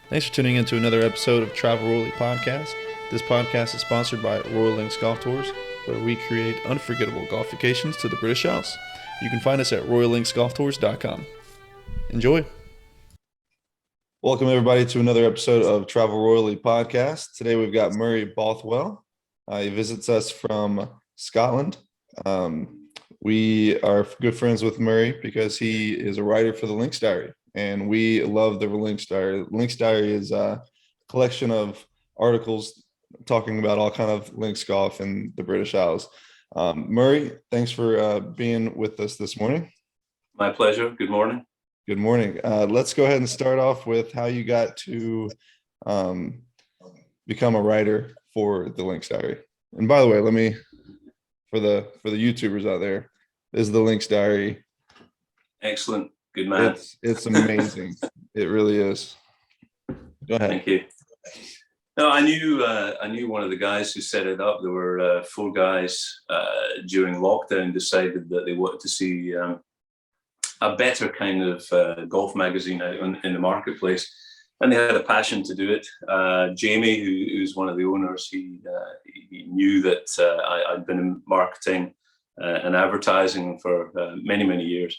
Thanks for tuning in to another episode of Travel Royally Podcast. This podcast is sponsored by Royal Links Golf Tours, where we create unforgettable golf vacations to the British Isles. You can find us at royallinksgolftours.com. Enjoy. Welcome, everybody, to another episode of Travel Royally Podcast. Today we've got Murray Bothwell. He visits us from Scotland. We are good friends with Murray because he is a writer for the Links Diary, and we love the Links Diary. Links Diary is a collection of articles talking about all kind of links golf in the British Isles. Murray, thanks for being with us this morning. My pleasure. Good morning. Good morning. Let's go ahead and start off with how you got to become a writer for the Links Diary. And by the way, let me, for the YouTubers out there, this is the Links Diary. Excellent. Good man. It's amazing. It really is. Go ahead. Thank you. No, I knew one of the guys who set it up. There were four guys during lockdown decided that they wanted to see a better kind of golf magazine out in the marketplace, and they had a passion to do it. Jamie, who's one of the owners, he knew that I'd been in marketing and advertising for many years,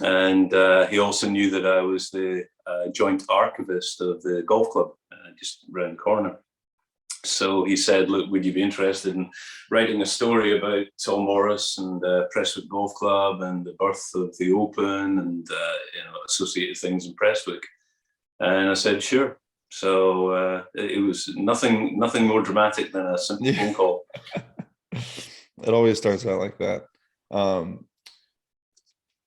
and he also knew that I was the joint archivist of the golf club just around the corner. So he said, look, would you be interested in writing a story about Tom Morris and Prestwick Golf Club and the birth of the Open and associated things in Prestwick? And I said, sure. So it was nothing more dramatic than a simple phone call. It always starts out like that.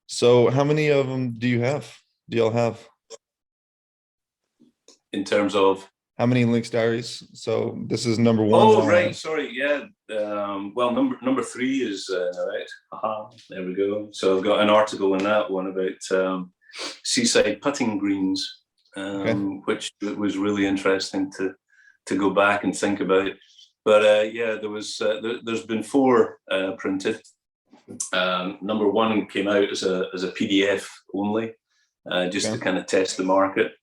So how many of them do you have? Do y'all have? In terms of? How many Links Diaries? So this is number one. Oh, right. Sorry. Yeah. Well, number three is right. Aha, there we go. So I've got an article in that one about seaside putting greens, which was really interesting to go back and think about. But yeah, there's been four printed. Number one came out as a PDF only, just to kind of test the market.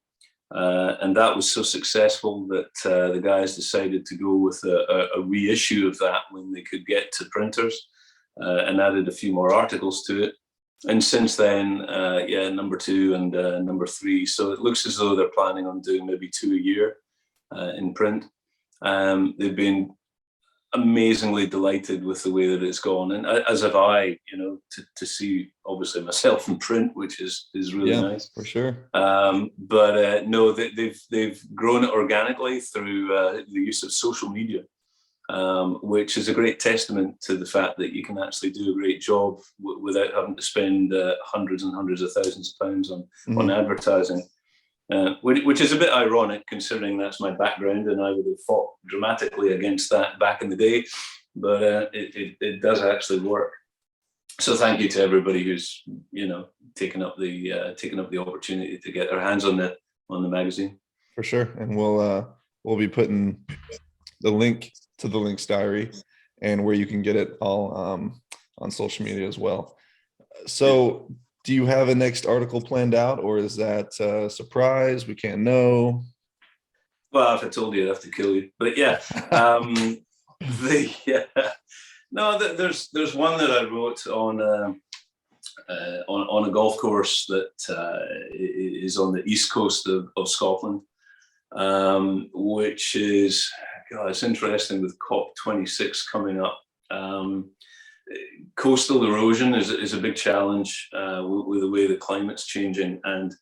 And that was so successful that the guys decided to go with a reissue of that when they could get to printers, and added a few more articles to it. And since then, number two and number three. So it looks as though they're planning on doing maybe 2 a year in print. They've been amazingly delighted with the way that it's gone, and as have I, to see obviously myself in print, which is really nice for sure. But no, they've grown it organically through the use of social media, which is a great testament to the fact that you can actually do a great job without having to spend hundreds and hundreds of thousands of pounds on advertising. Which is a bit ironic considering that's my background, and I would have fought dramatically against that back in the day, but it does actually work. So thank you to everybody who's taken up the opportunity to get their hands on the magazine. For sure, and we'll be putting the link to the Links Diary and where you can get it all on social media as well. So. Do you have a next article planned out, or is that a surprise? We can't know. Well, if I told you, I'd have to kill you. But yeah, there's one that I wrote on a golf course that is on the east coast of Scotland, which is, God, it's interesting with COP26 coming up. Coastal erosion is a big challenge with the way the climate's changing, and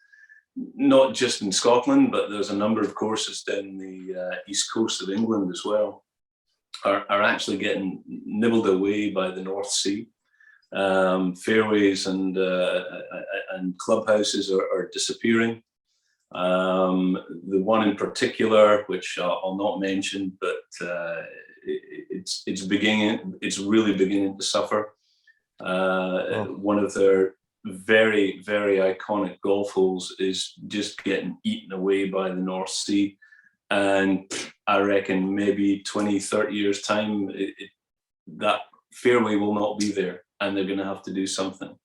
not just in Scotland, but there's a number of courses down the east coast of England as well are actually getting nibbled away by the North Sea. Fairways and clubhouses are disappearing. The one in particular, which I'll not mention, but it's really beginning to suffer. One of their very iconic golf holes is just getting eaten away by the North Sea, and I reckon maybe 20-30 years time that fairway will not be there, and they're going to have to do something.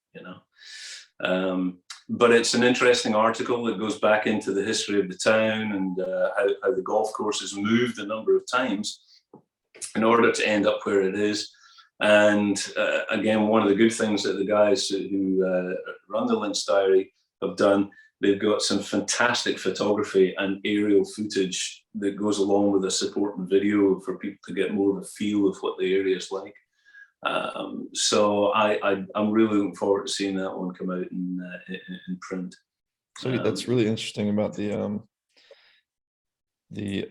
but it's an interesting article that goes back into the history of the town and how the golf course has moved a number of times in order to end up where it is. And again, one of the good things that the guys who run the Links Diary have done, they've got some fantastic photography and aerial footage that goes along with a supporting video for people to get more of a feel of what the area is like. So I'm really looking forward to seeing that one come out in print. So that's really interesting about the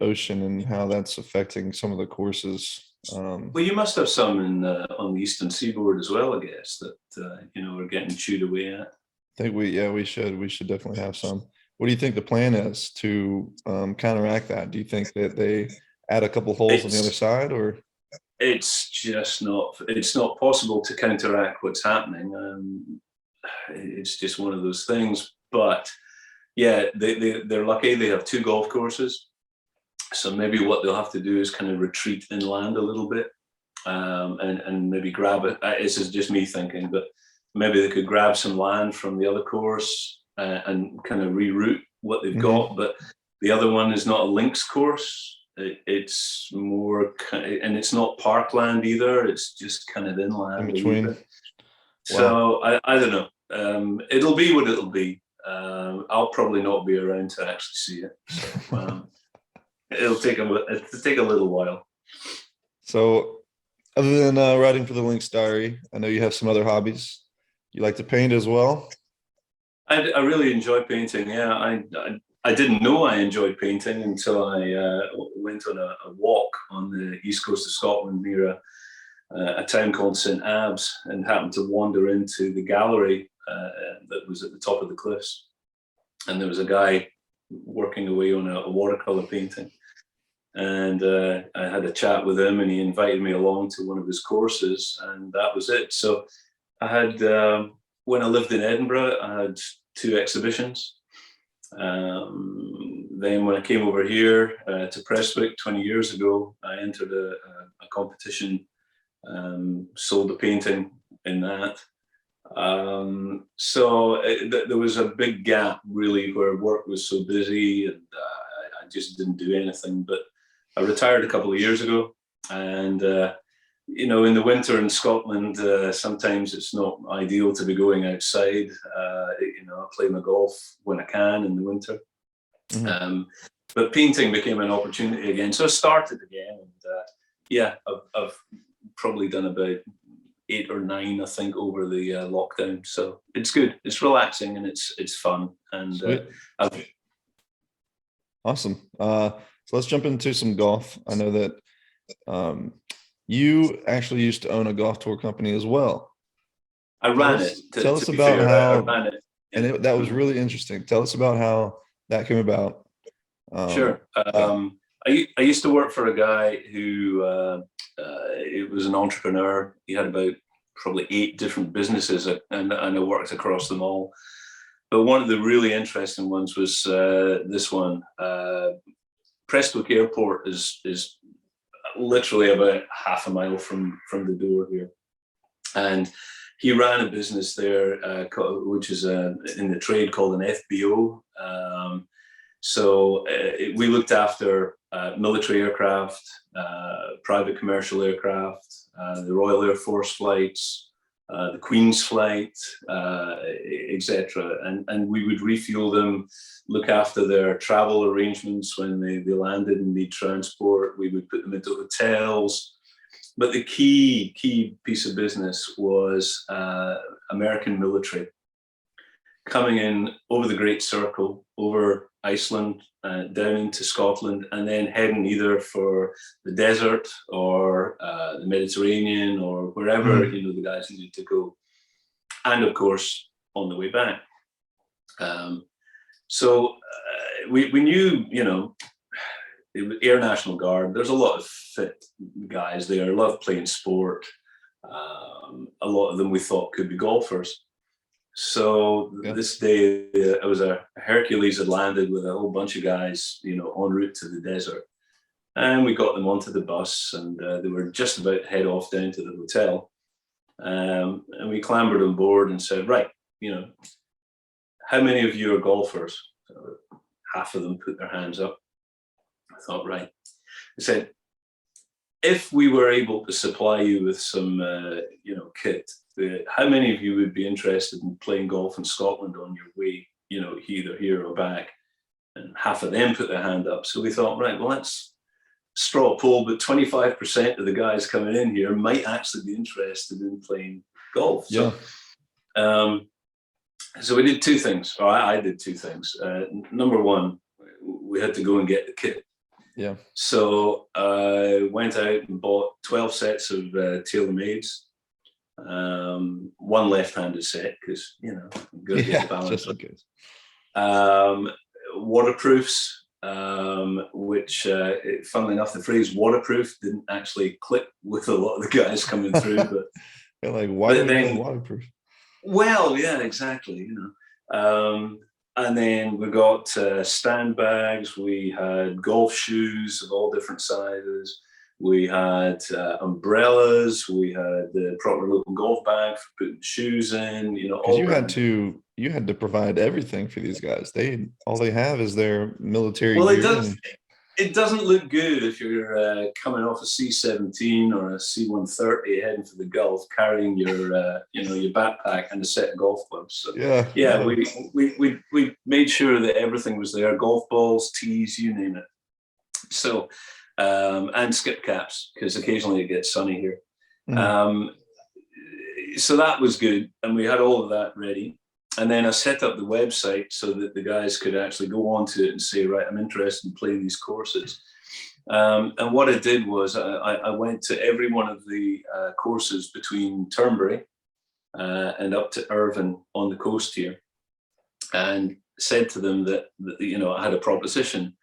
ocean and how that's affecting some of the courses. Well, you must have some on the eastern seaboard as well, I guess, that are getting chewed away at. I think we should definitely have some. What do you think the plan is to counteract that? Do you think that they add a couple holes on the other side, or? It's not possible to counteract what's happening. It's just one of those things. But yeah, they're lucky. They have 2 golf courses. So maybe what they'll have to do is kind of retreat inland a little bit, and maybe grab it. This is just me thinking, but maybe they could grab some land from the other course and kind of reroute what they've got. But the other one is not a links course. It's more, and it's not parkland either. It's just kind of inland. In between. Wow. So I don't know. It'll be what it'll be. I'll probably not be around to actually see it. So, it'll take a little while. So, other than writing for the Links Diary, I know you have some other hobbies. You like to paint as well? I really enjoy painting. Yeah, I didn't know I enjoyed painting until I went on a walk on the east coast of Scotland near a town called St Abbs, and happened to wander into the gallery that was at the top of the cliffs. And there was a guy working away on a watercolor painting. And I had a chat with him, and he invited me along to one of his courses, and that was it. So I had, when I lived in Edinburgh, I had 2 exhibitions. Then when I came over here to Prestwick 20 years ago, I entered a competition, sold a painting in that. So there was a big gap really where work was so busy, and I just didn't do anything. But I retired a couple of years ago, and in the winter in Scotland, sometimes it's not ideal to be going outside. I play my golf when I can in the winter. But painting became an opportunity again. So I started again. And I've probably done about 8 or 9, I think, over the lockdown. So it's good. It's relaxing and it's fun. And awesome. So let's jump into some golf. I know that you actually used to own a golf tour company as well. I ran it. Tell us about how. I ran it. And that was really interesting. Tell us about how that came about. Sure. I used to work for a guy who it was an entrepreneur. He had about probably 8 different businesses, and I worked across them all. But one of the really interesting ones was this one. Prestwick Airport is literally about half a mile from the door here, and he ran a business there, which is in the trade called an FBO. So we looked after military aircraft, private commercial aircraft, the Royal Air Force flights, the Queen's flight, etc. And we would refuel them, look after their travel arrangements when they landed and need transport. We would put them into hotels. But the key piece of business was American military coming in over the Great Circle, over Iceland, down into Scotland, and then heading either for the desert or the Mediterranean or wherever the guys needed to go, and of course on the way back. So we knew, Air National Guard. There's a lot of fit guys there, love playing sport. A lot of them we thought could be golfers. So this day, it was a Hercules had landed with a whole bunch of guys, en route to the desert. And we got them onto the bus, and they were just about to head off down to the hotel. And we clambered on board and said, right, how many of you are golfers? So half of them put their hands up. I thought, right. I said, if we were able to supply you with some, kit, how many of you would be interested in playing golf in Scotland on your way, either here or back? And half of them put their hand up. So we thought, right, well, let's straw poll, but 25% of the guys coming in here might actually be interested in playing golf. Yeah. So we did two things, or I did two things. Number one, we had to go and get the kit. Yeah. So I went out and bought 12 sets of TaylorMades, one left-handed set because got to get the balance. Just in case. Waterproofs, which, funnily enough, the phrase waterproof didn't actually click with a lot of the guys coming through. But they're like, why do you need waterproof? Well, yeah, exactly. And then we got stand bags. We had golf shoes of all different sizes. We had umbrellas. We had the proper little golf bag for putting shoes in. Because you had to provide everything for these guys. All they have is their military gear. It doesn't look good if you're coming off a C-17 or a C-130 heading for the Gulf, carrying your your backpack and a set of golf clubs. So, yeah. We made sure that everything was there: golf balls, tees, you name it. So, and skip caps because occasionally it gets sunny here. Mm-hmm. So that was good, and we had all of that ready. And then I set up the website so that the guys could actually go onto it and say, right, I'm interested in playing these courses. And what I did was I went to every one of the courses between Turnberry and up to Irvine on the coast here, and said to them that I had a proposition.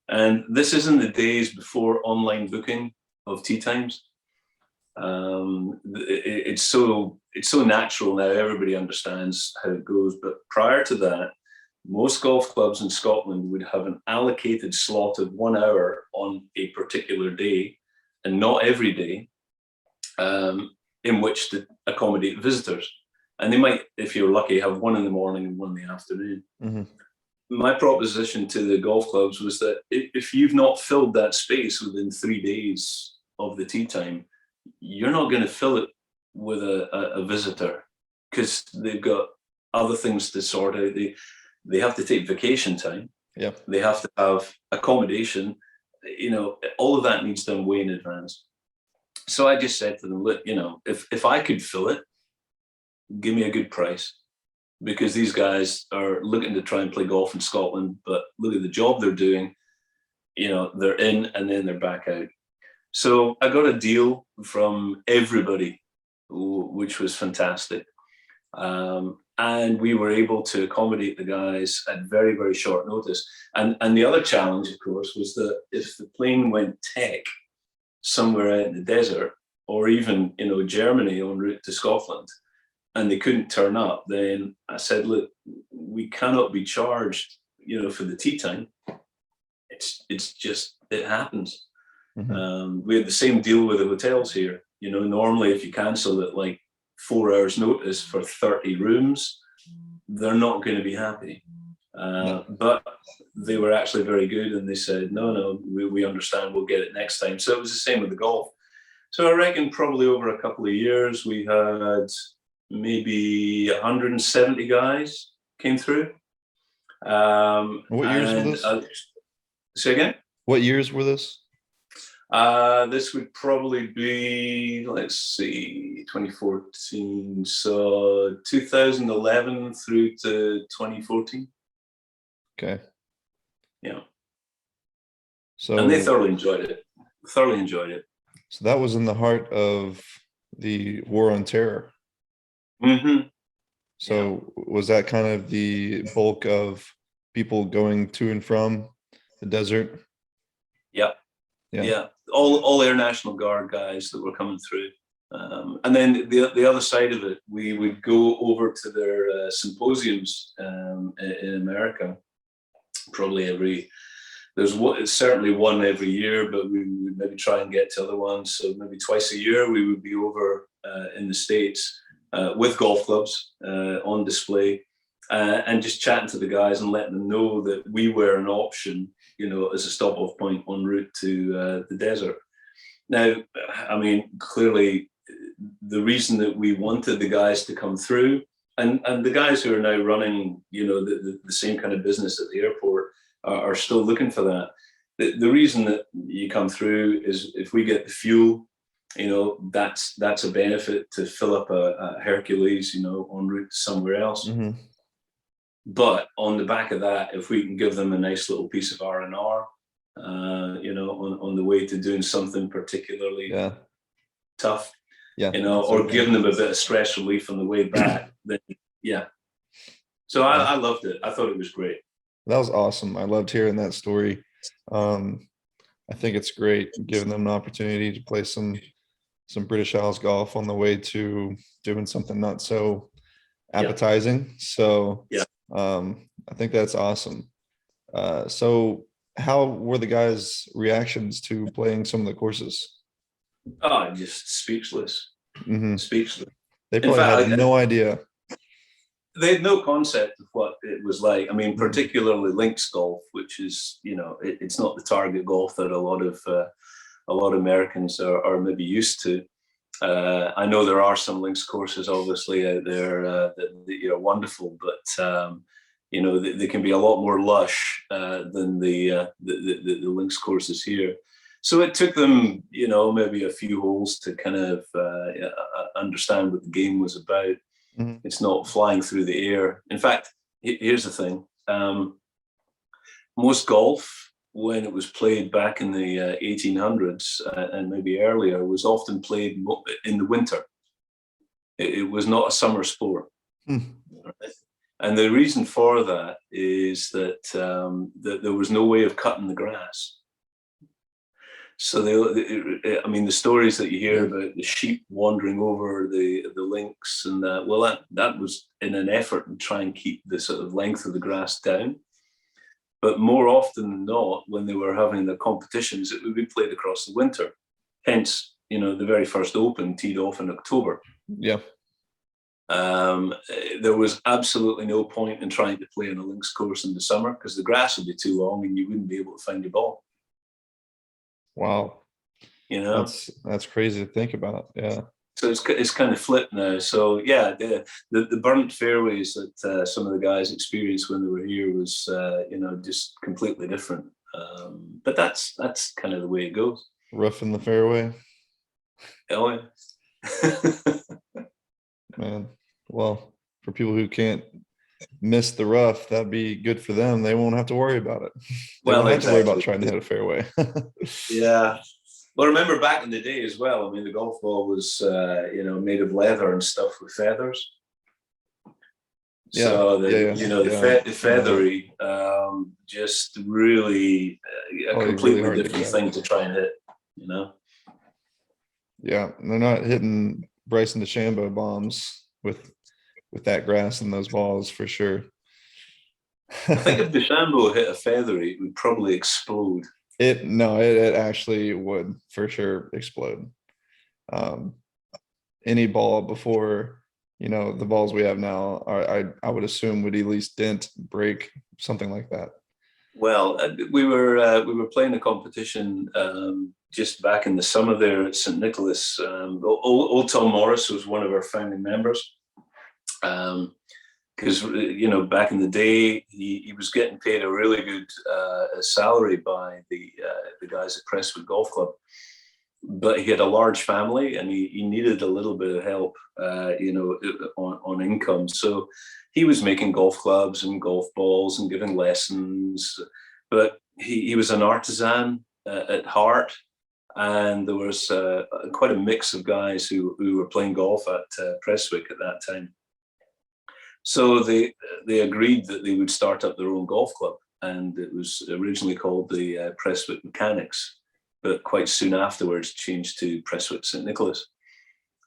And this is in the days before online booking of tee times. It's so natural now. Everybody understands how it goes. But prior to that, most golf clubs in Scotland would have an allocated slot of 1 hour on a particular day, and not every day, in which to accommodate visitors. And they might, if you're lucky, have one in the morning and one in the afternoon. Mm-hmm. My proposition to the golf clubs was that if you've not filled that space within 3 days of the tee time, you're not going to fill it with a visitor because they've got other things to sort out. They have to take vacation time. Yeah. They have to have accommodation. All of that needs done way in advance. So I just said to them, look, if I could fill it, give me a good price, because these guys are looking to try and play golf in Scotland, but look at the job they're doing. They're in and then they're back out. So I got a deal from everybody, which was fantastic. And we were able to accommodate the guys at very, very short notice. And the other challenge, of course, was that if the plane went tech somewhere out in the desert, or even, Germany en route to Scotland, and they couldn't turn up, then I said, look, we cannot be charged, for the tee time. It's just, it happens. Mm-hmm. We had the same deal with the hotels here. Normally if you cancel at like 4 hours notice for 30 rooms, they're not going to be happy. No. But they were actually very good, and they said, no, we understand, we'll get it next time. So it was the same with the golf. So I reckon probably over a couple of years, we had maybe 170 guys came through. What years were this? Say again? What years were this? This would probably be, let's see, 2014. So 2011 through to 2014. Okay. Yeah. So, and they thoroughly enjoyed it. So that was in the heart of the War on Terror. Mm-hmm. So was that kind of the bulk of people going to and from the desert? Yeah. All Air National Guard guys that were coming through. And then the other side of it, we would go over to their symposiums in America. Probably there's certainly one every year, but we would maybe try and get to other ones. So maybe twice a year we would be over in the States with golf clubs on display. and just chatting to the guys and letting them know that we were an option, as a stop-off point en route to the desert. Now, I mean, clearly, the reason that we wanted the guys to come through, and the guys who are now running, the same kind of business at the airport are still looking for that. The reason that you come through is if we get the fuel, that's a benefit to fill up a Hercules, en route to somewhere else. Mm-hmm. But on the back of that, if we can give them a nice little piece of R&R, on the way to doing something particularly tough, or giving them a bit of stress relief on the way back, then So I loved it. I thought it was great. That was awesome. I loved hearing that story. I think it's great giving them an opportunity to play some British Isles golf on the way to doing something not so appetizing. So I think that's awesome. So how were the guys' reactions to playing some of the courses? Oh, just speechless. Mm-hmm. Speechless. They probably had no idea. They had no concept of what it was like. I mean, particularly links golf, which is, it's not the target golf that a lot of Americans are maybe used to. I know there are some links courses, obviously, out there that are wonderful, but they can be a lot more lush than the links courses here. So it took them, maybe a few holes to kind of understand what the game was about. Mm-hmm. It's not flying through the air. In fact, here's the thing. Most golf, when it was played back in the 1800s and maybe earlier, was often played in the winter. It was not a summer sport. Mm. Right? And the reason for that is that there was no way of cutting the grass. So the stories that you hear about the sheep wandering over the links and that was in an effort to try and keep the sort of length of the grass down. But more often than not, when they were having their competitions, it would be played across the winter. Hence, the very first Open teed off in October. Yeah. There was absolutely no point in trying to play on a links course in the summer because the grass would be too long and you wouldn't be able to find your ball. Wow. That's crazy to think about. Yeah. So it's kind of flipped now. So the burnt fairways that some of the guys experienced when they were here was just completely different. But that's kind of the way it goes. Rough in the fairway. Oh yeah. Man, well, for people who can't miss the rough, that'd be good for them. They won't have to worry about it. They don't have to worry about trying to hit a fairway. Yeah. Well, remember back in the day as well, I mean, the golf ball was, made of leather and stuff with feathers. So, the feathery, just really a completely really different thing to try and hit, Yeah, and they're not hitting Bryson DeChambeau bombs with that grass and those balls for sure. I think if DeChambeau hit a feathery, it would probably explode. It actually would for sure explode. Any ball before, the balls we have now I would assume would at least dent, break, something like that. Well, we were playing a competition just back in the summer there at St. Nicholas. Old Tom Morris was one of our founding members. Because back in the day he was getting paid a really good salary by the guys at Prestwick Golf Club, but he had a large family and he needed a little bit of help on income. So he was making golf clubs and golf balls and giving lessons, but he was an artisan at heart, and there was quite a mix of guys who were playing golf at Prestwick at that time. So they agreed that they would start up their own golf club, and it was originally called the Prestwick Mechanics, but quite soon afterwards changed to Prestwick St. Nicholas.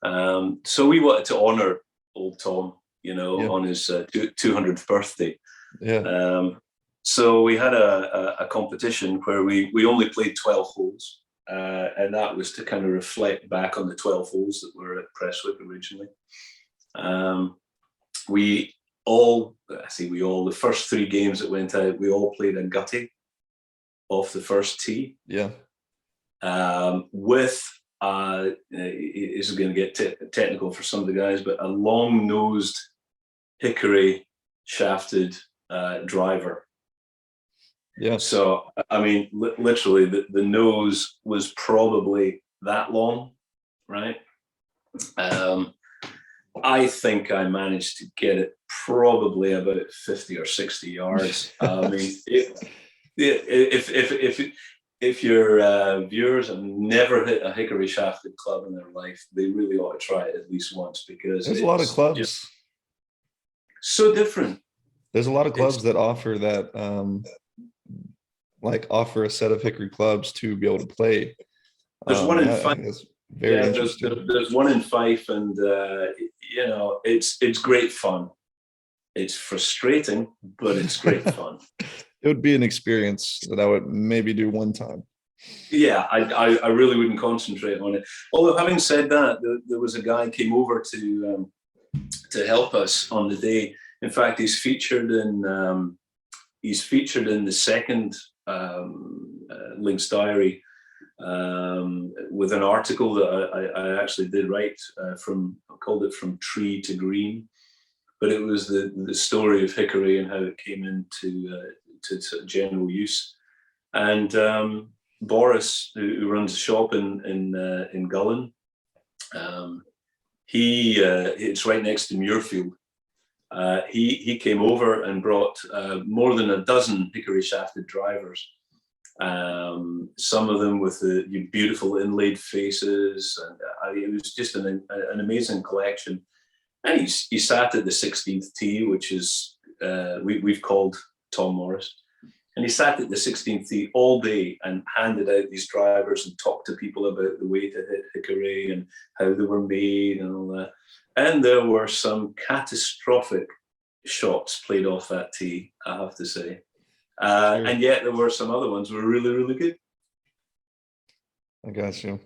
So we wanted to honour old Tom, on his 200th birthday. Yeah. So we had a competition where we only played 12 holes, and that was to kind of reflect back on the 12 holes that were at Prestwick originally. We the first 3 games that went out, we all played a gutty off the first tee. Yeah. With this is going to get technical for some of the guys, but a long-nosed hickory shafted driver. Yeah. So, I mean, literally the nose was probably that long, right? I think I managed to get it probably about 50 or 60 yards. I mean, if your viewers have never hit a hickory shafted club in their life, they really ought to try it at least once, because there's a lot of clubs. So different. There's a lot of clubs that offer that, like offer a set of hickory clubs to be able to play. There's one in Fife. Very interesting. There's one in Fife, and you know, it's great fun. It's frustrating, but it's great fun. It would be an experience that I would maybe do one time. Yeah, I really wouldn't concentrate on it. Although, having said that, there was a guy came over to help us on the day. In fact, he's featured in the second Links Diary with an article that I actually did write I called it From Tree to Green, but it was the story of hickory and how it came into to general use. And Boris, who runs a shop in Gullen, it's right next to Muirfield. He came over and brought more than a dozen hickory shafted drivers. Some of them with the beautiful inlaid faces, and it was just an amazing collection. And he sat at the 16th tee, which is we've called Tom Morris, and he sat at the 16th tee all day and handed out these drivers and talked to people about the way to hit hickory and how they were made and all that. And there were some catastrophic shots played off that tee, I have to say. Sure. And yet there were some other ones that were really, really good. I got you.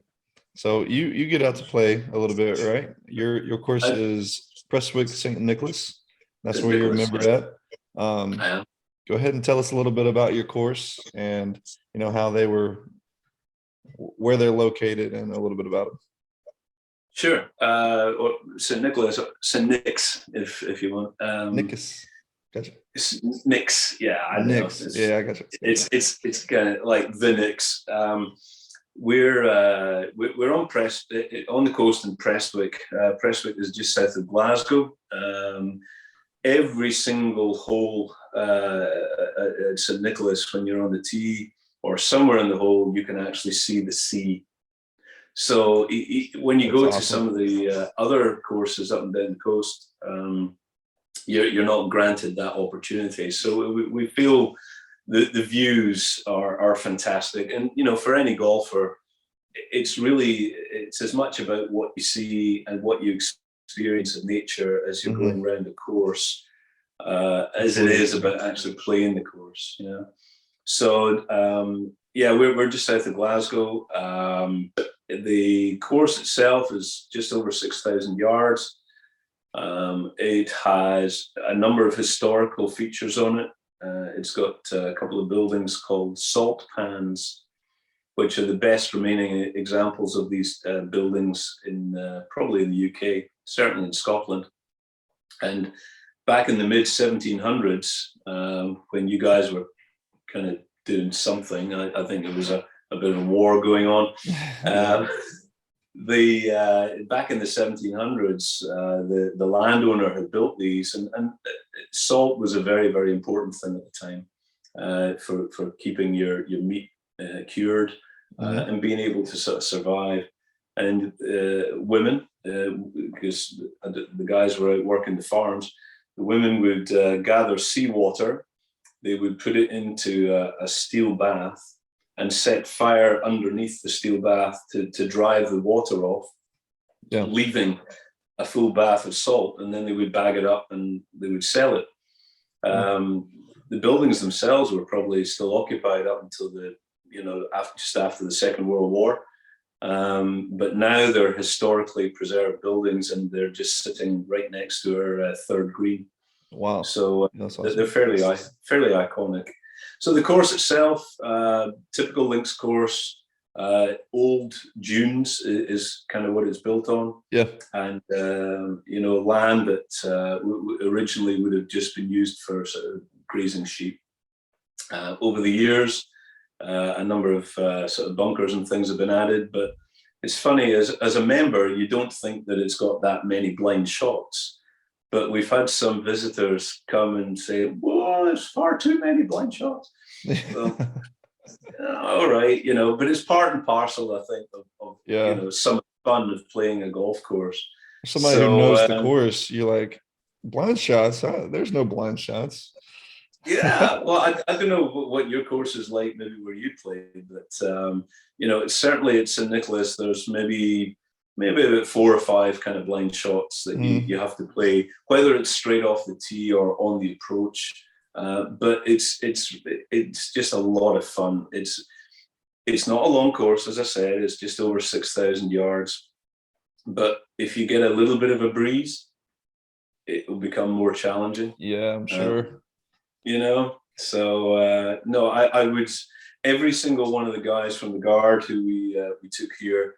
So you get out to play a little bit, right? Your course is Prestwick St. Nicholas. That's where you're a member at. I am. Go ahead and tell us a little bit about your course and how where they're located, and a little bit about them. Sure. St. Nicholas, St. Nick's, if you want. Nicholas. Gotcha. Nick's, yeah. I know. Yeah, I gotcha. It's kind of like the Nick's. We're on the coast in Prestwick. Prestwick is just south of Glasgow. Every single hole at St. Nicholas, when you're on the tee or somewhere in the hole, you can actually see the sea. So when you go to some of the other courses up and down the coast, you're not granted that opportunity. So we feel the views are fantastic. And, for any golfer, it's as much about what you see and what you experience in nature as you're going around the course as it is about actually playing the course. So we're just south of Glasgow. The course itself is just over 6,000 yards. It has a number of historical features on it. It's got a couple of buildings called salt pans, which are the best remaining examples of these buildings probably in the UK, certainly in Scotland. And back in the mid 1700s, when you guys were kind of doing something, I think it was a bit of a war going on. Back in the 1700s, the landowner had built these, and salt was a very, very important thing at the time for keeping your meat cured and being able to sort of survive. And women, because the guys were out working the farms, the women would gather seawater. They would put it into a steel bath and set fire underneath the steel bath to drive the water off, leaving a full bath of salt, and then they would bag it up and they would sell it. The buildings themselves were probably still occupied up until just after the Second World War. But now they're historically preserved buildings, and they're just sitting right next to our third green. Wow. So That's they're awesome. fairly iconic. So the course itself, typical links course, old dunes is kind of what it's built on. Yeah. And, land that originally would have just been used for sort of grazing sheep. Over the years, a number of sort of bunkers and things have been added, but it's funny, as a member, you don't think that it's got that many blind shots. But we've had some visitors come and say, "Whoa, there's far too many blind shots." Well, all right, but it's part and parcel, I think, of some fun of playing a golf course. For somebody who knows the course, you're like, blind shots? There's no blind shots. Yeah, well, I don't know what your course is like, maybe where you played, but it's certainly at St. Nicholas. There's maybe about 4 or 5 kind of blind shots that you have to play, whether it's straight off the tee or on the approach. But it's just a lot of fun. It's not a long course, as I said. It's just over 6,000 yards. But if you get a little bit of a breeze, it will become more challenging. Yeah, I'm sure. So no, I would. Every single one of the guys from the guard who we took here,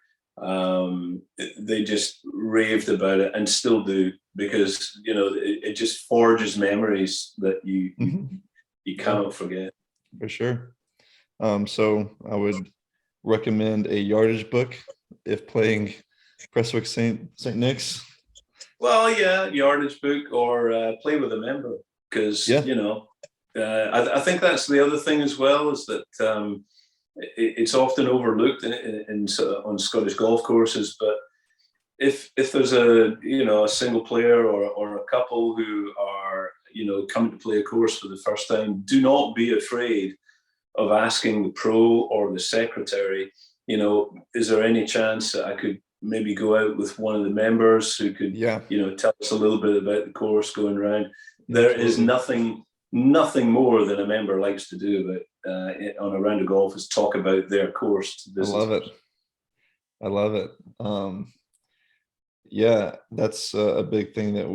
they just raved about it and still do, because it just forges memories that you cannot forget. For sure. So I would recommend a yardage book if playing Prestwick St. Nick's. Well, yeah, yardage book or play with a member, because I think that's the other thing as well, is that it's often overlooked on Scottish golf courses. But if there's a single player or a couple who are coming to play a course for the first time, do not be afraid of asking the pro or the secretary, is there any chance that I could maybe go out with one of the members who could tell us a little bit about the course going around. There is nothing more than a member likes to do on a round of golf is talk about their course to visitors. I love it. That's a big thing that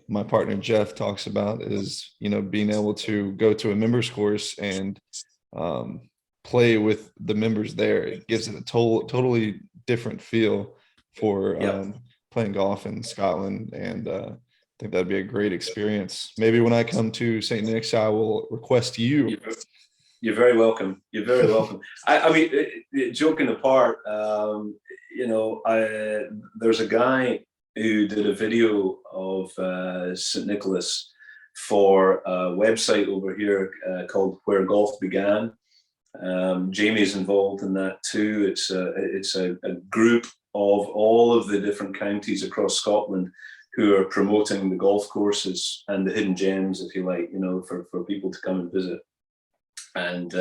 my partner Jeff talks about, is being able to go to a members course and play with the members there. It gives it a totally different feel for playing golf in Scotland, and I think that'd be a great experience. Maybe when I come to St. Nick's, I will request you. You're very welcome. You're very welcome. I mean, joking apart, there's a guy who did a video of St. Nicholas for a website over here called Where Golf Began. Jamie's involved in that too. It's a group of all of the different counties across Scotland who are promoting the golf courses and the hidden gems, if you like, for people to come and visit. And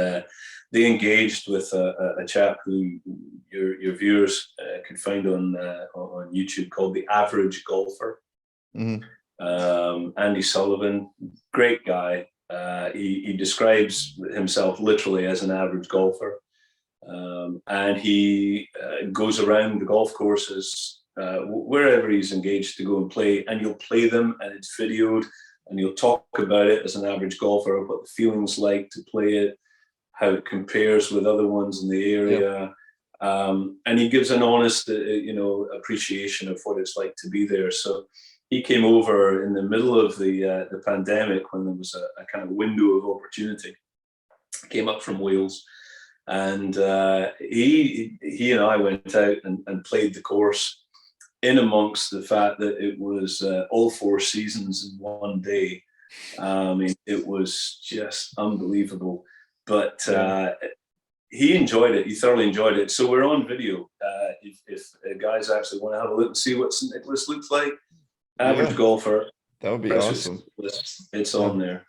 they engaged with a chap who your viewers could find on YouTube, called The Average Golfer. Andy Sullivan, great guy. He describes himself literally as an average golfer, and he goes around the golf courses wherever he's engaged to go and play, and you'll play them and it's videoed, and you'll talk about it as an average golfer, what the feeling's like to play it, how it compares with other ones in the area. And he gives an honest appreciation of what it's like to be there. So he came over in the middle of the pandemic, when there was a kind of window of opportunity. Came up from Wales, and he and I went out and played the course, in amongst the fact that it was all 4 seasons in one day. I mean, it was just unbelievable. But he enjoyed it. He thoroughly enjoyed it. So we're on video. If guys actually want to have a look and see what St. Nicholas looks like, average golfer. That would be awesome. It's on there.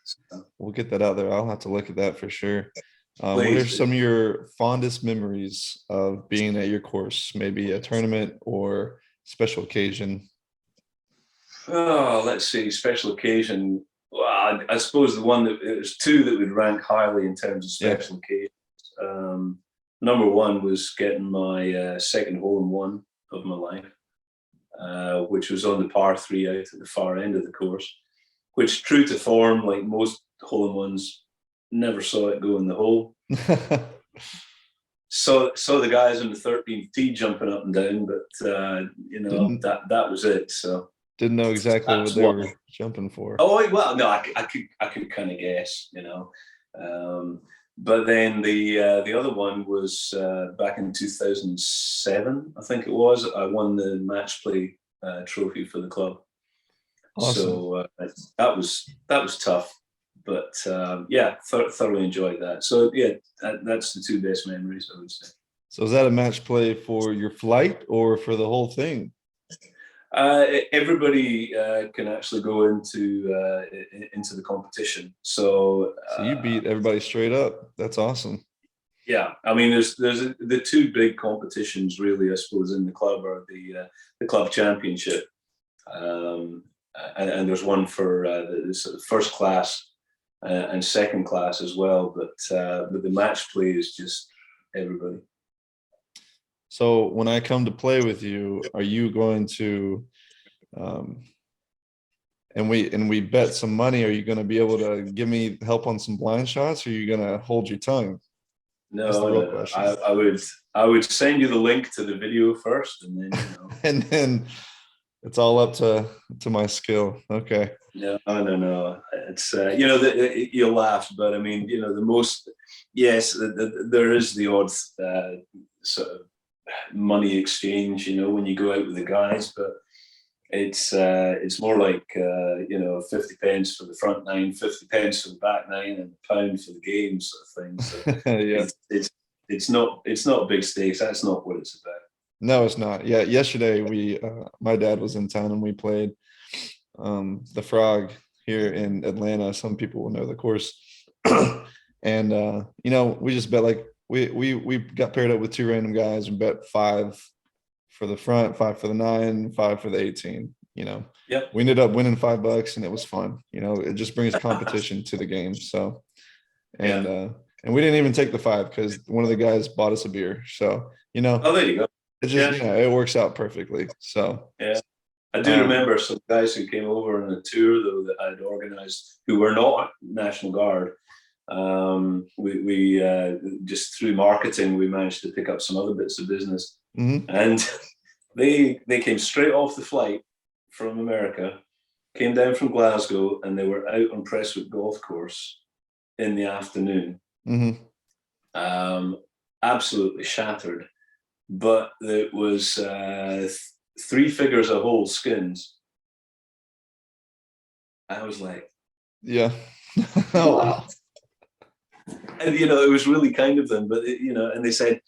We'll get that out there. I'll have to look at that for sure. What are some of your fondest memories of being at your course? Maybe a tournament or special occasion? Oh, let's see. Special occasion. Well, I suppose there's 2 that would rank highly in terms of special occasions. Number 1 was getting my second hole-in-one of my life, which was on the par 3 out at the far end of the course. which, true to form, like most hole-in-ones, never saw it go in the hole. So the guys on the 13th tee jumping up and down, but that was it. So didn't know exactly what they were jumping for. Oh well, no, I could kind of guess, but then the other one was back in 2007, I think it was. I won the match play trophy for the club. Awesome. So that was tough, but thoroughly enjoyed that. So yeah, that's the two best memories, I would say. So is that a match play for your flight or for the whole thing? Everybody can actually go into the competition. So you beat everybody straight up. That's awesome. Yeah, I mean, there's the two big competitions really, I suppose, in the club are the club championship, and there's one for the sort of first class and second class as well. But the match play is just everybody. So when I come to play with you, are you going to, and we bet some money, are you going to be able to give me help on some blind shots, or are you going to hold your tongue? No. I would send you the link to the video first, and then and then it's all up to my skill. Okay. No. It's you'll laugh, but I mean, there is the odd sort of money exchange, when you go out with the guys, but it's more like 50 pence for the front nine, 50 pence for the back nine, and £1 for the game, sort of thing. So yeah. it's not big stakes. That's not what it's about. No, it's not. Yeah, yesterday my dad was in town and we played the Frog here in Atlanta. Some people will know the course. And we just bet, like, we got paired up with two random guys and bet 5 for the front, 5 for the 9, 5 for the 18. Yep. We ended up winning $5 and it was fun. It just brings competition to the game. So, and we didn't even take the 5 because one of the guys bought us a beer. So, oh, there you go. It just it works out perfectly. So yeah, I do remember some guys who came over on a tour though that I'd organized who were not National Guard. We just through marketing we managed to pick up some other bits of business, and they came straight off the flight from America, came down from Glasgow, and they were out on Prestwick golf course in the afternoon. Absolutely shattered. But it was 3 figures a hole skins. I was like, yeah. Oh, wow. And it was really kind of them, but and they said,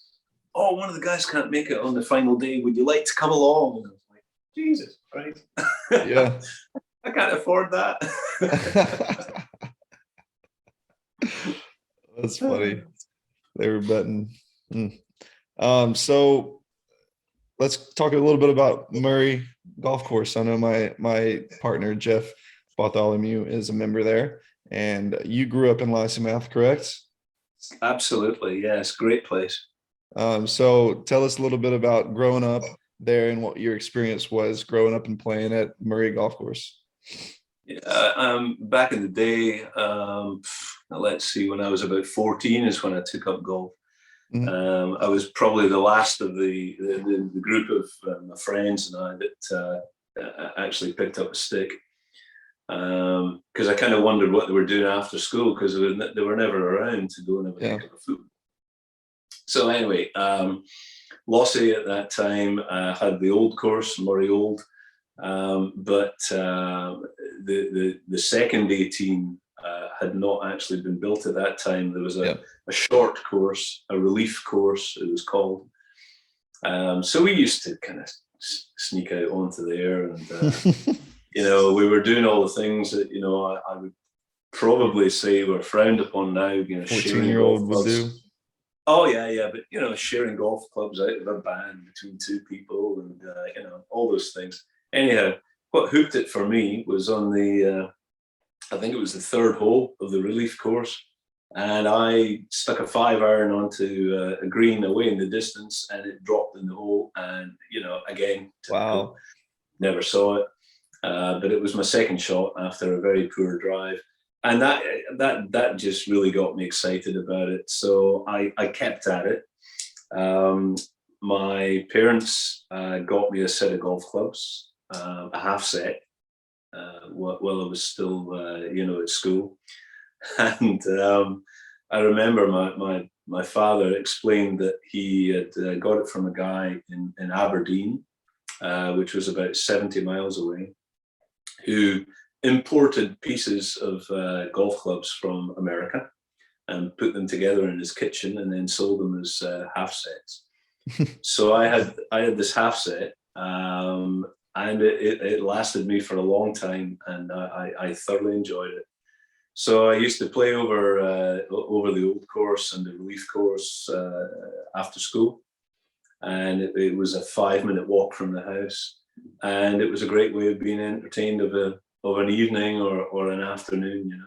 oh, one of the guys can't make it on the final day, would you like to come along? And I was like, Jesus Christ. Yeah. I can't afford that. That's funny. They were betting. So let's talk a little bit about Murray Golf Course. I know my partner, Jeff Bothwell, is a member there, and you grew up in Lossiemouth, correct? Absolutely. Yes. Great place. So tell us a little bit about growing up there and what your experience was growing up and playing at Murray Golf Course. Back in the day, let's see, when I was about 14 is when I took up golf. I was probably the last of the group of my friends and I that actually picked up a stick, because I kind of wondered what they were doing after school, because they were never around to go and have a pick of food. So anyway, Lossie at that time had the old course, Murray Old, but the second 18 had not actually been built at that time. There was a short course, a relief course, it was called. So we used to kind of sneak out onto there, and we were doing all the things that I would probably say were frowned upon now. 14-year-old would do. Oh yeah, but sharing golf clubs out of a band between 2 people, and all those things. Anyhow, what hooked it for me was on the I think it was the 3rd hole of the relief course, and I stuck a 5-iron onto a green away in the distance, and it dropped in the hole. And again, wow, never saw it. but it was my second shot after a very poor drive. And that just really got me excited about it. So I kept at it. My parents got me a set of golf clubs, a half set, while I was still, at school. And I remember my father explained that he had got it from a guy in Aberdeen, which was about 70 miles away, who imported pieces of golf clubs from America and put them together in his kitchen and then sold them as half sets. So I had this half set, and it lasted me for a long time, and I thoroughly enjoyed it. So I used to play over the old course and the relief course after school, and it was a 5-minute walk from the house, and it was a great way of being entertained of an evening or an afternoon.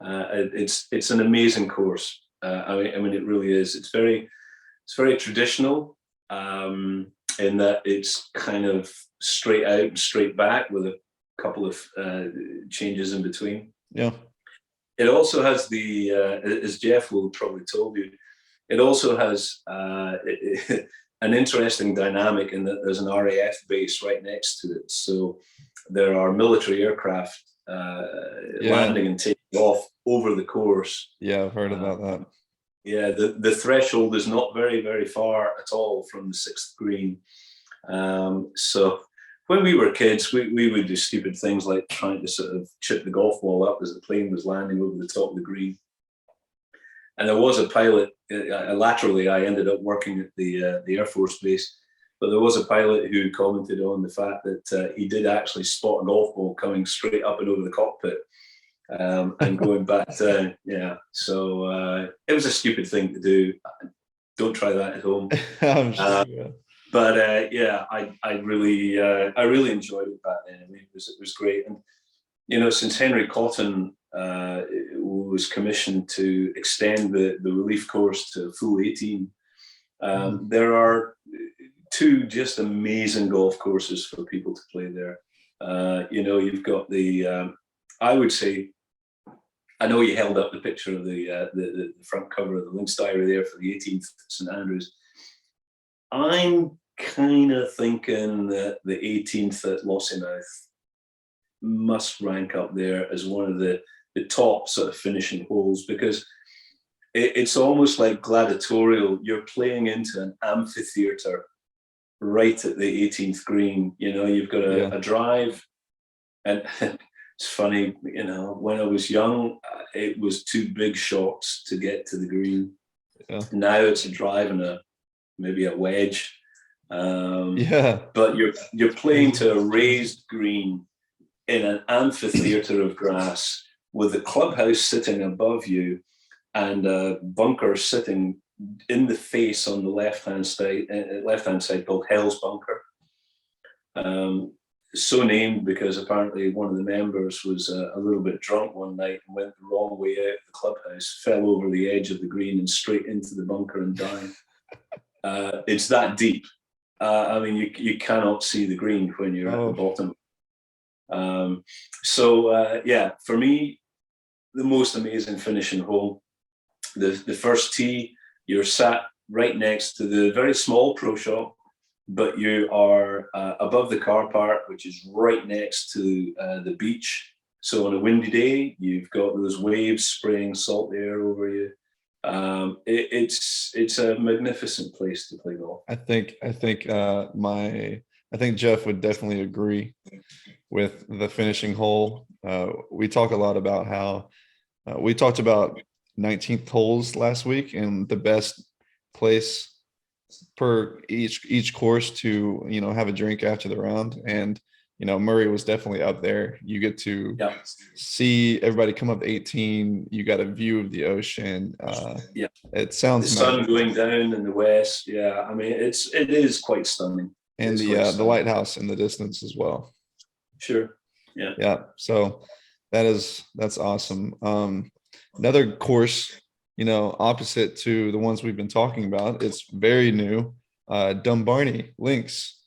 It's an amazing course. I mean, it really is. It's very traditional in that it's kind of straight out and straight back with a couple of changes in between. Yeah. It also has as Jeff will probably told you, it also has an interesting dynamic in that there's an RAF base right next to it. So there are military aircraft landing and taking off over the course. Yeah, I've heard about that. Yeah, the threshold is not very, very far at all from the 6th green. So when we were kids, we would do stupid things like trying to sort of chip the golf ball up as the plane was landing over the top of the green. And there was a pilot, laterally I ended up working at the Air Force Base, but there was a pilot who commented on the fact that he did actually spot a golf ball coming straight up and over the cockpit and going back down. Yeah, so it was a stupid thing to do. Don't try that at home. I'm sure, yeah. But I really enjoyed it back then. I mean, it was great. And since Henry Cotton was commissioned to extend the relief course to a full 18, there are 2 just amazing golf courses for people to play there. You've got I would say, I know you held up the picture of the front cover of the Links Diary there for the 18th St Andrews. I'm kind of thinking that the 18th at Lossiemouth must rank up there as one of the top sort of finishing holes, because it's almost like gladiatorial. You're playing into an amphitheater right at the 18th green. You've got a drive, and it's funny, when I was young, it was 2 big shots to get to the green. Yeah. Now it's a drive and maybe a wedge. But you're playing to a raised green in an amphitheater of grass with the clubhouse sitting above you and a bunker sitting in the face on the left-hand side called Hell's Bunker. So named because apparently one of the members was a little bit drunk one night and went the wrong way out of the clubhouse, fell over the edge of the green and straight into the bunker and died. It's that deep. I mean, you cannot see the green when you're at the bottom. For me, the most amazing finishing hole, the first tee, you're sat right next to the very small pro shop, but you are above the car park, which is right next to the beach. So on a windy day, you've got those waves spraying salt air over you. It's a magnificent place to play golf. I think Jeff would definitely agree with the finishing hole. We talk a lot about how we talked about 19th holes last week and the best place per each course to have a drink after the round, and Murray was definitely up there. You get to see everybody come up 18. You got a view of the ocean. It sounds the sun going down in the west. Yeah, I mean it is quite stunning. And the lighthouse in the distance as well. Sure. Yeah. So that's awesome. Another course, opposite to the ones we've been talking about. It's very new. Dumbarnie Links.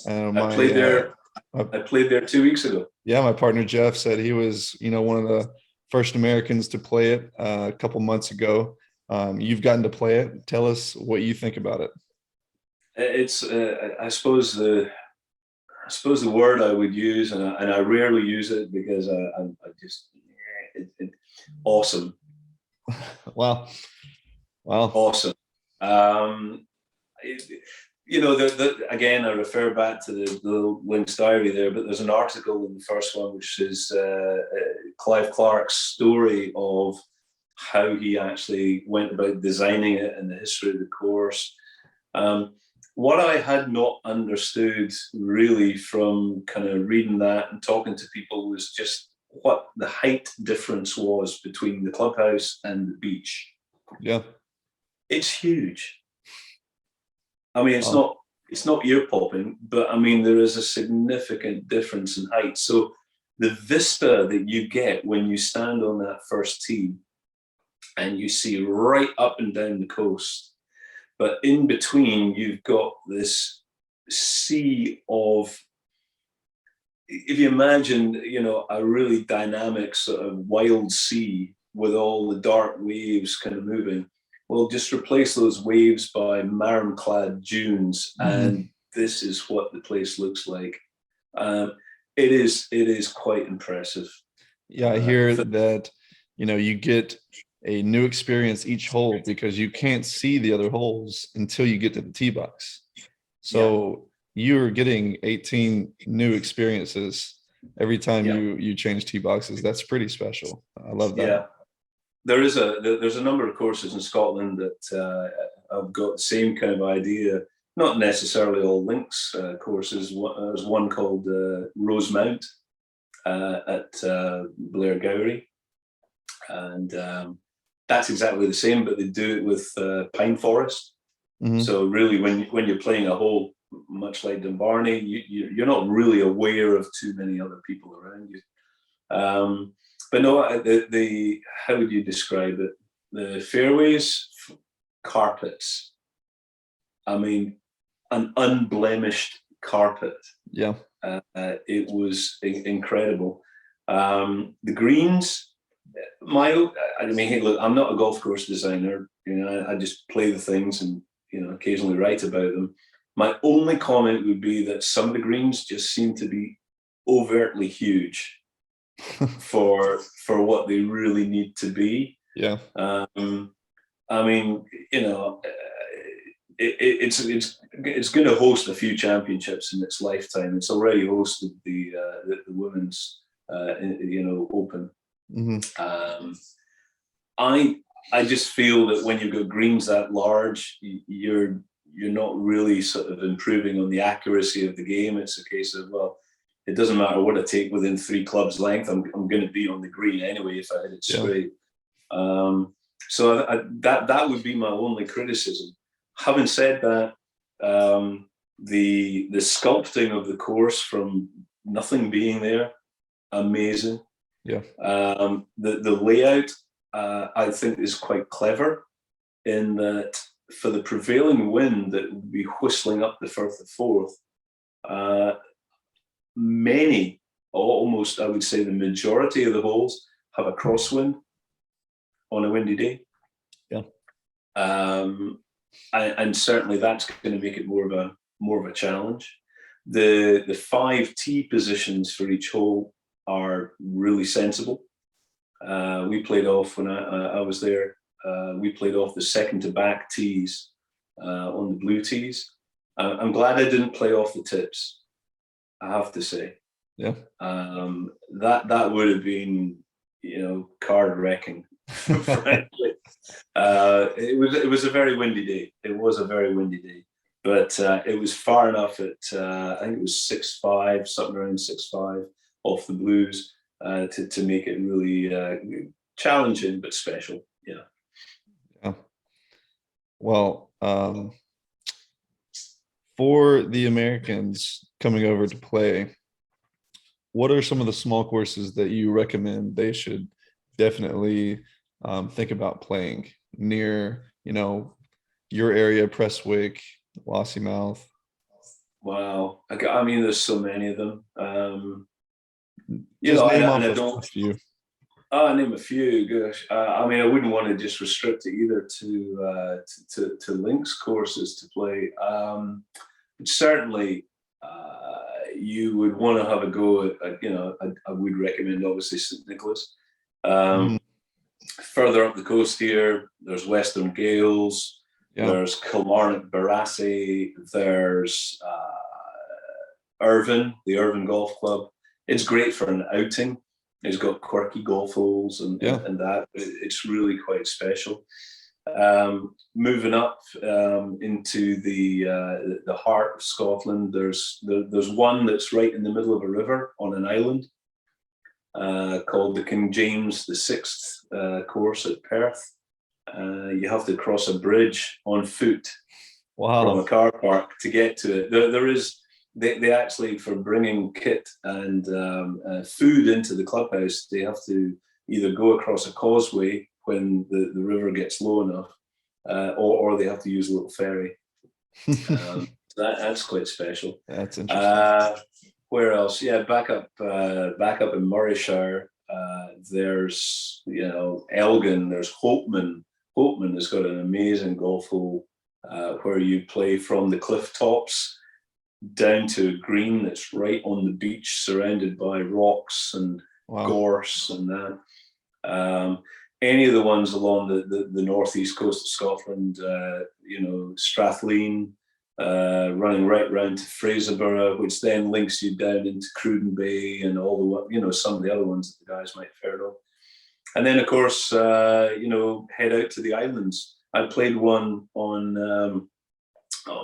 I played there. I played there 2 weeks ago. Yeah, my partner Jeff said he was, one of the first Americans to play it a couple months ago. You've gotten to play it. Tell us what you think about it. It's I suppose the word I would use, and I rarely use it because I just awesome. Wow. Awesome. Again, I refer back to the Links diary there, but there's an article in the first one which is Clive Clark's story of how he actually went about designing it and the history of the course. What I had not understood really from kind of reading that and talking to people was just what the height difference was between the clubhouse and the beach. Yeah. It's huge. I mean, it's not ear popping, but I mean, there is a significant difference in height. So the vista that you get when you stand on that first tee and you see right up and down the coast, but in between you've got this sea of, if you imagine, a really dynamic sort of wild sea with all the dark waves kind of moving. Well, just replace those waves by marram-clad dunes, and this is what the place looks like. It is quite impressive. Yeah, I hear that, you get a new experience each hole because you can't see the other holes until you get to the tee box. So you're getting 18 new experiences every time you change tee boxes. That's pretty special. I love that. Yeah. There's a number of courses in Scotland that have got the same kind of idea. Not necessarily all links courses. There's one called Rosemount at Blairgowrie, and that's exactly the same, but they do it with pine forest. So really, when you're playing a hole, much like Dumbarnie, you're not really aware of too many other people around you. But no, how would you describe it? The fairways, carpets. I mean, an unblemished carpet. Yeah. It was incredible. The greens, hey, look, I'm not a golf course designer. I just play the things and, occasionally write about them. My only comment would be that some of the greens just seem to be overtly huge for what they really need to be. Yeah. I mean, it's going to host a few championships in its lifetime. It's already hosted the women's Open. I just feel that when you've got greens that large, you're not really sort of improving on the accuracy of the game. It's a case of, well, it doesn't matter what I take within 3 clubs length. I'm going to be on the green anyway if I hit it straight. So that would be my only criticism. Having said that, the sculpting of the course from nothing being there, amazing. Yeah. The layout, I think, is quite clever in that for the prevailing wind that would be whistling up the Firth of Forth, many, almost I would say the majority of the holes have a crosswind on a windy day. Yeah. And certainly that's going to make it more of a challenge. The 5 tee positions for each hole are really sensible. We played off when I was there. We played off the second to back tees on the blue tees. I'm glad I didn't play off the tips, I have to say. Yeah. That would have been, card wrecking. Frankly, it was a very windy day. It was a very windy day, but it was far enough at I think it was 6.5, something around 6.5 off the blues to make it really challenging but special. Yeah. Yeah. Well, for the Americans coming over to play, what are some of the small courses that you recommend they should definitely think about playing near, your area, Prestwick, Lossiemouth? Wow. I mean, there's so many of them. Just name off And I a don't. few. I name a few. Gosh, I mean, I wouldn't want to just restrict it either to links courses to play. But certainly, you would want to have a go at, I would recommend obviously St Nicholas. Mhm. Further up the coast here, there's Western Gales, Yeah. there's Kilmarnock Barassi, there's Irvine, the Irvine Golf Club. It's great for an outing. It's got quirky golf holes and that. It's really quite special. Moving up into the heart of Scotland, there's one that's right in the middle of a river on an island called the King James VI course at Perth. You have to cross a bridge on foot from a car park to get to it. There is. They actually, for bringing kit and food into the clubhouse, they have to either go across a causeway when the river gets low enough, or they have to use a little ferry. That's quite special. That's interesting. Where else? Yeah, back up in Morayshire. There's Elgin. There's Hopeman. Hopeman has got an amazing golf hole where you play from the cliff tops down to a green that's right on the beach, surrounded by rocks and gorse and that. Any of the ones along the northeast coast of Scotland, Strathleen, running right round to Fraserburgh, which then links you down into Cruden Bay and all the some of the other ones that the guys might have heard of. And then, of course, head out to the islands. I played one on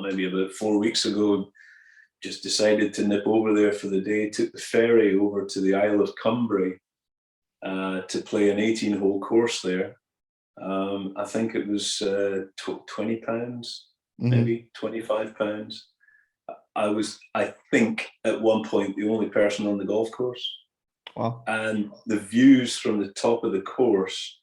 maybe about 4 weeks ago. Just decided to nip over there for the day, took the ferry over to the Isle of Cumbrae to play an 18-hole course there. I think it was £20, maybe £25. I think, at one point, the only person on the golf course. Wow. And the views from the top of the course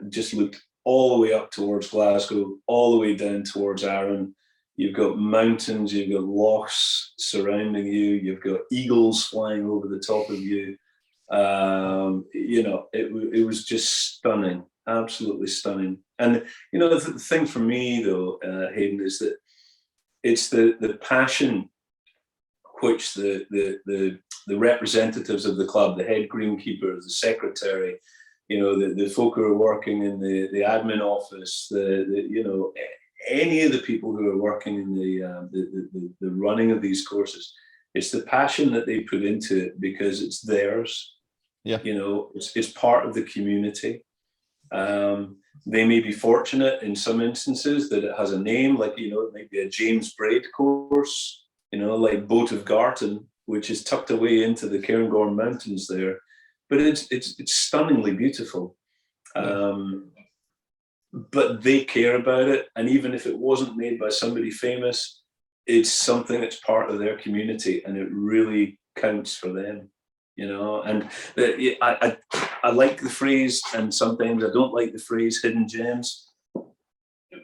just looked all the way up towards Glasgow, all the way down towards Arran. You've got mountains, you've got lochs surrounding you, you've got eagles flying over the top of you. It was just stunning, absolutely stunning. And the thing for me though, Hayden, is that it's the passion which the representatives of the club, the head greenkeeper, the secretary, the folk who are working in the admin office, any of the people who are working in the running of these courses, it's the passion that they put into it because it's theirs. Yeah. It's part of the community. They may be fortunate in some instances that it has a name, like, it might be a James Braid course, like Boat of Garton, which is tucked away into the Cairngorm Mountains there. But it's stunningly beautiful. But they care about it, and even if it wasn't made by somebody famous, it's something that's part of their community, and it really counts for them. And I like the phrase, and sometimes I don't like the phrase hidden gems,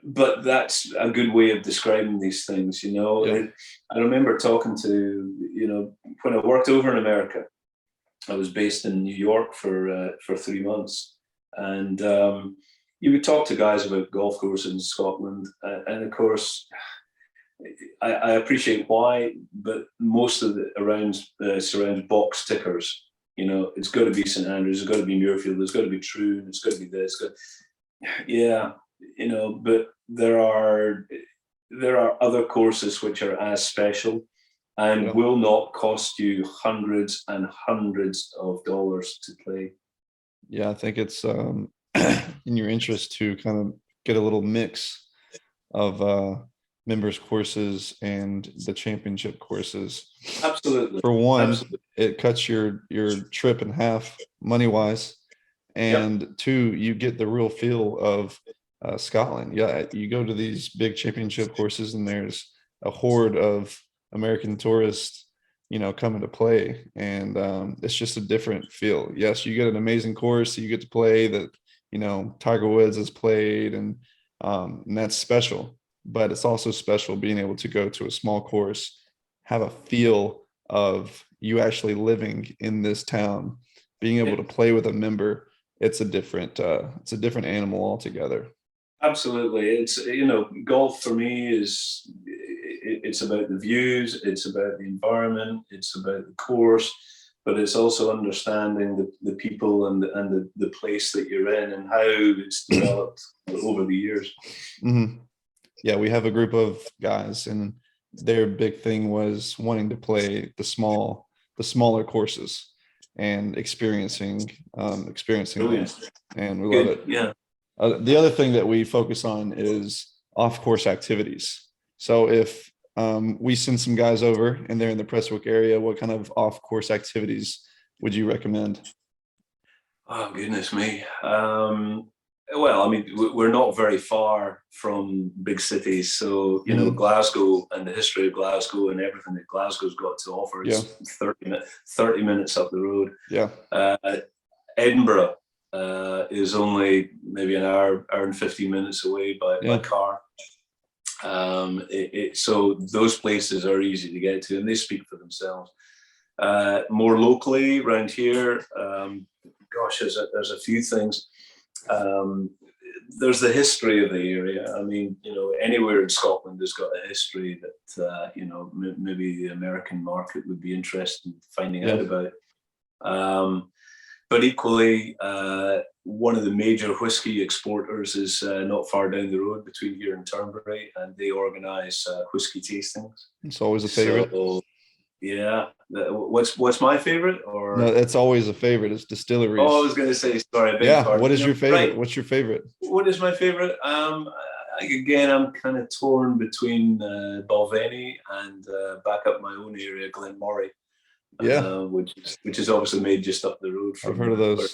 but that's a good way of describing these things. I remember talking to, when I worked over in America, I was based in New York for 3 months, and you would talk to guys about golf courses in Scotland, and of course, I appreciate why, but most of it surrounds box tickers. It's got to be St Andrews, it's got to be Muirfield, it's got to be Troon, it's got to be this. But there are other courses which are as special and will not cost you hundreds and hundreds of dollars to play. Yeah, I think it's in your interest to kind of get a little mix of members courses and the championship courses. Absolutely. For one, it cuts your trip in half money wise, and two, you get the real feel of Scotland. Yeah, you go to these big championship courses and there's a horde of American tourists, coming to play, and it's just a different feel. Yes, you get an amazing course, you get to play that Tiger Woods has played, and that's special. but it's also special being able to go to a small course, have a feel of you actually living in this town, being able to play with a member. It's a different animal altogether. Absolutely. It's, golf for me is, it's about the views, it's about the environment, it's about the course, but it's also understanding the people and the place that you're in and how it's developed over the years. Mm-hmm. Yeah, we have a group of guys, and their big thing was wanting to play the smaller courses and experiencing Brilliant. that, and we love Good. it. Yeah. The other thing that we focus on is off-course activities. So if we send some guys over and they're in the Prestwick area, what kind of off-course activities would you recommend? Oh, goodness me. Well, I mean, we're not very far from big cities. So, Glasgow and the history of Glasgow and everything that Glasgow's got to offer is 30 minutes up the road. Yeah. Edinburgh is only maybe an hour and 15 minutes away by car. So those places are easy to get to, and they speak for themselves. More locally around here, there's a few things. There's the history of the area. I mean, anywhere in Scotland has got a history that maybe the American market would be interested in finding out about. But equally, one of the major whiskey exporters is not far down the road between here and Turnberry, and they organise whiskey tastings. It's always a favorite. So, yeah. What's my favorite? Or no, it's always a favorite. It's distilleries. Oh, I was going to say, sorry. Yeah. What is your favorite? Right. What's your favorite? What is my favorite? Again, I'm kind of torn between Balvenie and back up my own area, Glenmorangie. Yeah, which is obviously made just up the road from. I've heard of those.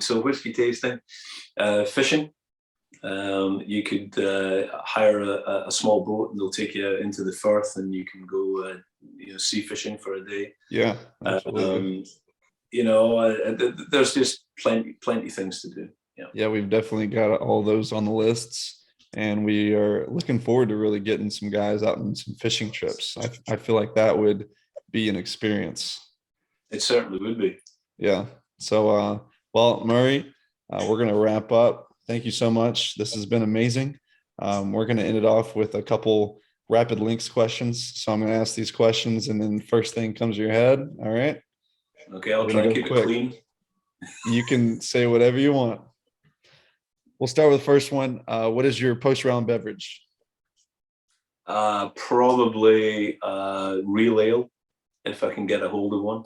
So whiskey tasting, fishing. You could hire a small boat and they'll take you into the Firth and you can go sea fishing for a day. Yeah, absolutely. There's just plenty things to do. Yeah, we've definitely got all those on the lists. And we are looking forward to really getting some guys out on some fishing trips. I feel like that would be an experience. It certainly would be. Yeah. So, well, Murray, we're going to wrap up. Thank you so much. This has been amazing. We're going to end it off with a couple rapid links questions. So I'm going to ask these questions, and then first thing comes to your head. All right. Okay, I'll try to keep it clean. You can say whatever you want. We'll start with the first one. What is your post-round beverage? Probably real ale, if I can get a hold of one.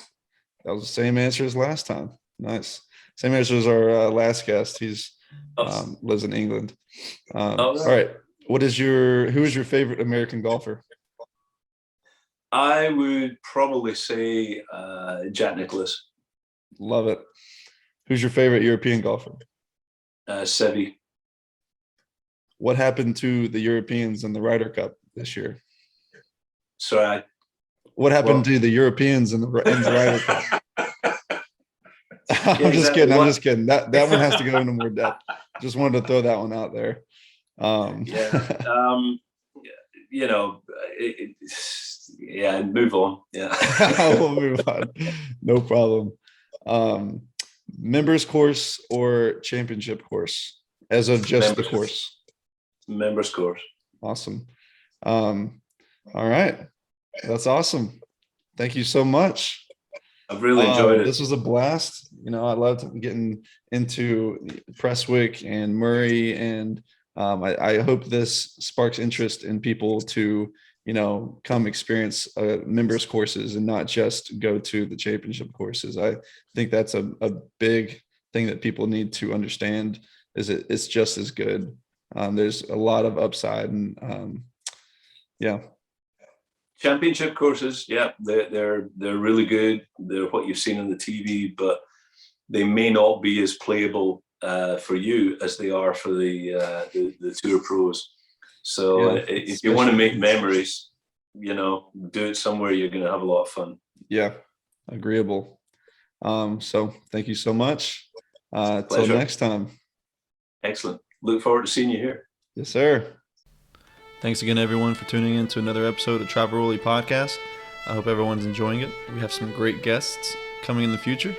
That was the same answer as last time. Nice. Same answer as our last guest. He's lives in England. All right. Who is your favorite American golfer? I would probably say Jack Nicklaus. Love it. Who's your favorite European golfer? Seve. What happened to the Europeans in the Ryder Cup this year? Sorry. What happened to the Europeans in the Ryder Cup? I'm just kidding. That one has to go into more depth. Just wanted to throw that one out there. Move on. Yeah. We'll move on. No problem. Members course or championship course as of just the course? Members course. Awesome. All right. That's awesome. Thank you so much. I've really enjoyed it. This was a blast. I loved getting into Prestwick and Murray, and I hope this sparks interest in people to come experience members courses and not just go to the championship courses. I think that's a big thing that people need to understand, is it's just as good. There's a lot of upside, and championship courses, they're really good. They're what you've seen on the TV, but they may not be as playable for you as they are for the tour pros. So if you want to make memories, do it somewhere you're going to have a lot of fun. Yeah, agreeable. So thank you so much. Till next time. Excellent. look forward to seeing you here. Yes, sir. Thanks again, everyone, for tuning in to another episode of Travel Rolly Podcast. I hope everyone's enjoying it. We have some great guests coming in the future.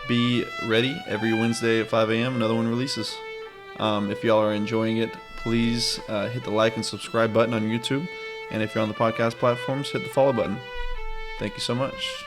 Be ready every Wednesday at 5 a.m. Another one releases. If y'all are enjoying it, please hit the like and subscribe button on YouTube. And if you're on the podcast platforms, hit the follow button. Thank you so much.